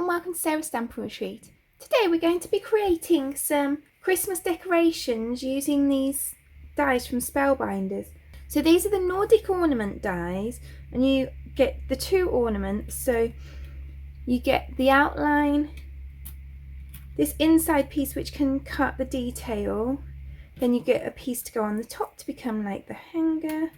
and welcome to Sarah's Stamping Retreat. Today we're going to be creating some Christmas decorations using these dies from Spellbinders. So these are the Nordic Ornament Dies, and you get the two ornaments. So you get the outline, this inside piece which can cut the detail, then you get a piece to go on the top to become like the hanger,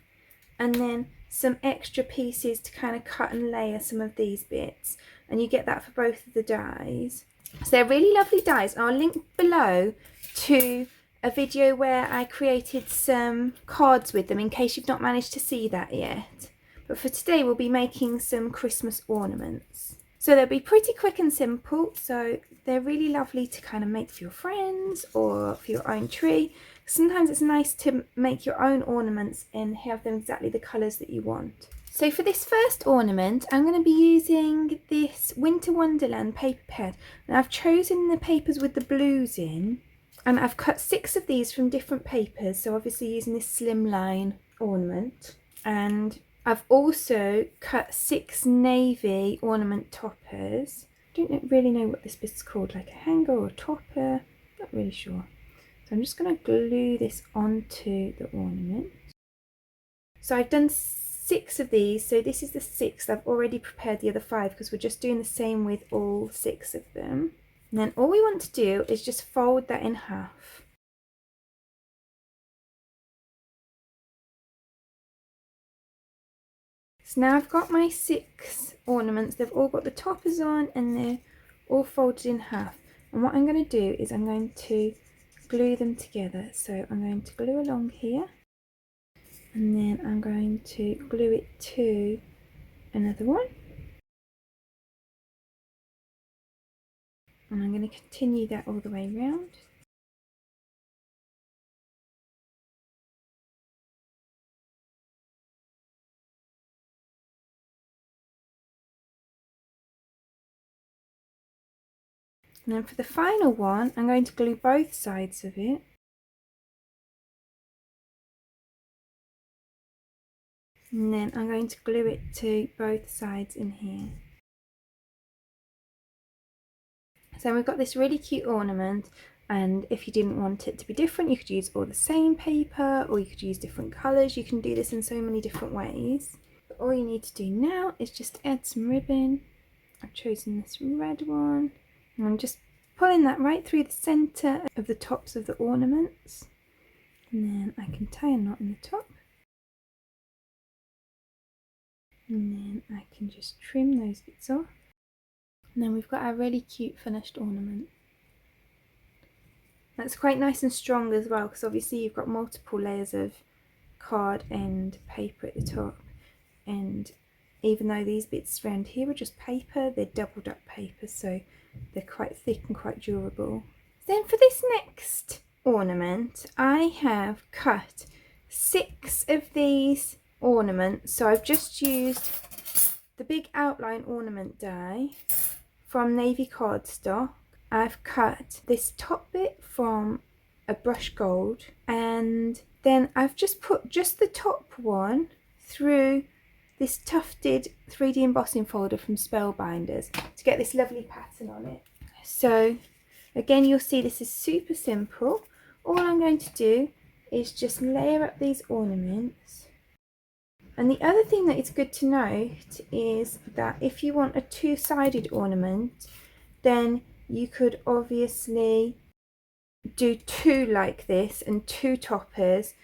and then some extra pieces to kind of cut and layer some of these bits, and you get that for both of the dies. So they're really lovely dies. I'll link below to a video where I created some cards with them in case you've not managed to see that yet. But for today we'll be making some Christmas ornaments. So they'll be pretty quick and simple, so they're really lovely to kind of make for your friends or for your own tree. Sometimes it's nice to make your own ornaments and have them exactly the colours that you want. So for this first ornament, I'm going to be using this Winter Wonderland paper pad. And I've chosen the papers with the blues in, and I've cut 6 of these from different papers, so obviously using this slimline ornament. And I've also cut 6 navy ornament toppers. I don't really know what this bit's called, like a hanger or a topper, not really sure. So I'm just going to glue this onto the ornament. So I've done 6 of these, so this is the 6th. I've already prepared the other 5 because we're just doing the same with all 6 of them. And then all we want to do is just fold that in half. So now I've got my 6 ornaments. They've all got the toppers on and they're all folded in half. And what I'm going to do is I'm going to glue them together. So I'm going to glue along here, and then I'm going to glue it to another one, and I'm going to continue that all the way around. And then for the final one, I'm going to glue both sides of it. And then I'm going to glue it to both sides in here. So we've got this really cute ornament, and if you didn't want it to be different, you could use all the same paper, or you could use different colours. You can do this in so many different ways. But all you need to do now is just add some ribbon. I've chosen this red one, and I'm just pulling that right through the centre of the tops of the ornaments. And then I can tie a knot in the top. And then I can just trim those bits off. And then we've got our really cute finished ornament. That's quite nice and strong as well, because obviously you've got multiple layers of card and paper at the top. And even though these bits around here are just paper, they're doubled up paper, so they're quite thick and quite durable. Then for this next ornament, I have cut 6 of these ornaments. So I've just used the big outline ornament die from navy cardstock. I've cut this top bit from a brush gold, and then I've just put just the top one through this Tufted 3D embossing folder from Spellbinders to get this lovely pattern on it. So again, you'll see this is super simple. All I'm going to do is just layer up these ornaments. And the other thing that is good to note is that if you want a 2-sided ornament, then you could obviously do 2 like this and 2 toppers,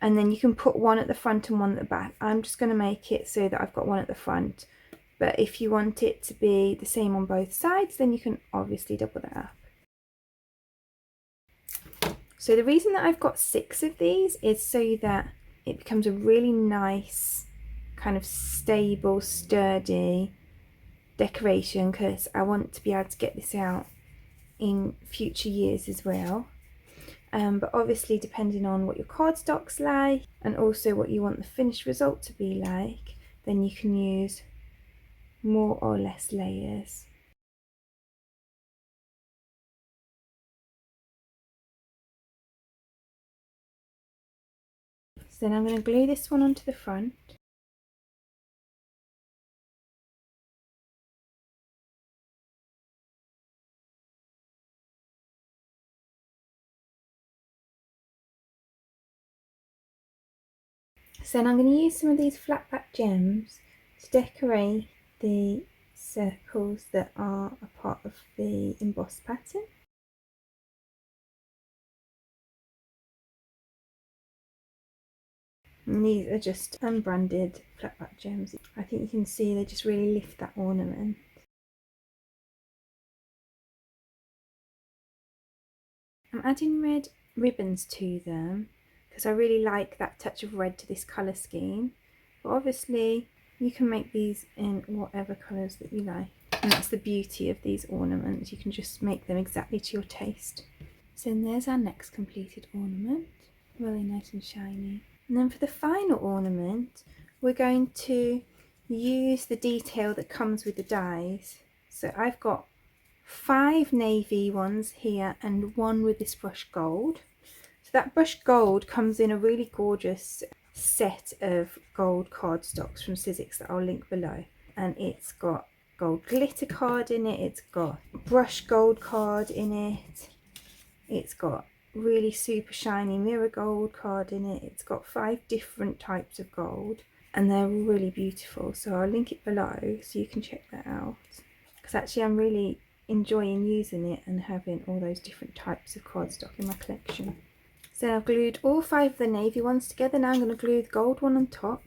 and then you can put one at the front and one at the back. I'm just going to make it so that I've got one at the front, but if you want it to be the same on both sides, then you can obviously double that up. So the reason that I've got 6 of these is so that it becomes a really nice kind of stable, sturdy decoration, because I want to be able to get this out in future years as well. But obviously depending on what your cardstock's like and also what you want the finished result to be like, then you can use more or less layers. So then I'm going to glue this one onto the front. So then I'm going to use some of these flat back gems to decorate the circles that are a part of the embossed pattern. And these are just unbranded flat back gems. I think you can see they just really lift that ornament. I'm adding red ribbons to them because I really like that touch of red to this colour scheme. But obviously you can make these in whatever colours that you like. And that's the beauty of these ornaments. You can just make them exactly to your taste. So then there's our next completed ornament. Really nice and shiny. And then for the final ornament, we're going to use the detail that comes with the dies. So I've got 5 navy ones here and 1 with this brushed gold. So that brushed gold comes in a really gorgeous set of gold cardstocks from Sizzix that I'll link below. And it's got gold glitter card in it, it's got brushed gold card in it, it's got really super shiny mirror gold card in it, it's got 5 different types of gold and they're really beautiful. So I'll link it below so you can check that out, because actually I'm really enjoying using it and having all those different types of cardstock in my collection. So I've glued all 5 of the navy ones together. Now I'm going to glue the gold one on top.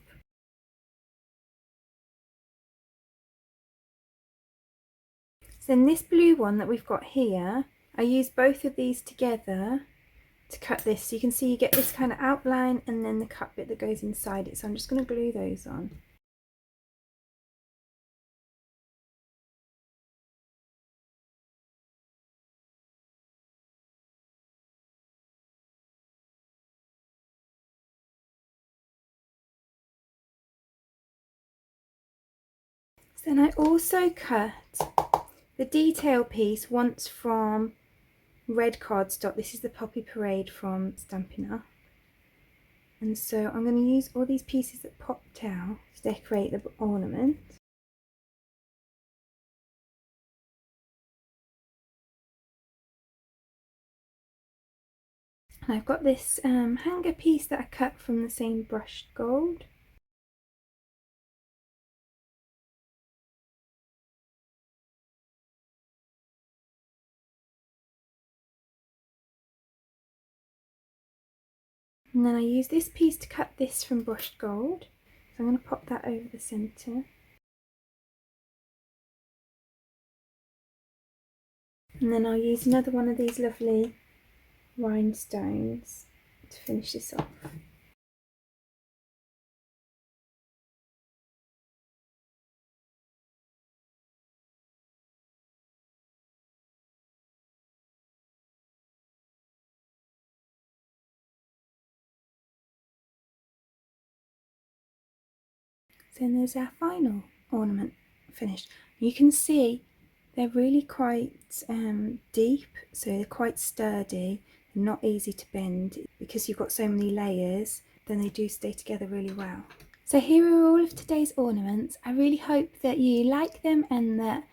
So then this blue one that we've got here, I use both of these together to cut this. So you can see you get this kind of outline and then the cut bit that goes inside it. So I'm just going to glue those on. Then I also cut the detail piece once from red cardstock. This is the Poppy Parade from Stampin' Up. And so I'm going to use all these pieces that popped out to decorate the ornament. And I've got this hanger piece that I cut from the same brushed gold. And then I use this piece to cut this from brushed gold. So I'm going to pop that over the centre. And then I'll use another one of these lovely rhinestones to finish this off. So then there's our final ornament finished. You can see they're really quite deep, so they're quite sturdy and not easy to bend. Because you've got so many layers, then they do stay together really well. So here are all of today's ornaments. I really hope that you like them and that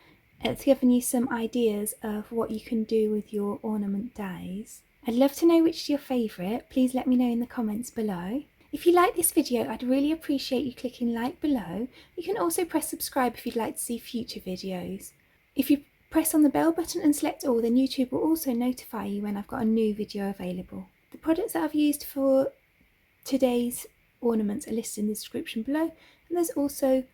it's given you some ideas of what you can do with your ornament dies. I'd love to know which is your favourite. Please let me know in the comments below. If you like this video, I'd really appreciate you clicking like below. You can also press subscribe if you'd like to see future videos. If you press on the bell button and select all, then YouTube will also notify you when I've got a new video available. The products that I've used for today's ornaments are listed in the description below, and there's also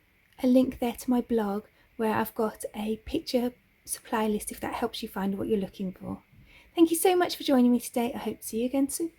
a link there to my blog where I've got a picture supply list if that helps you find what you're looking for. Thank you so much for joining me today. I hope to see you again soon.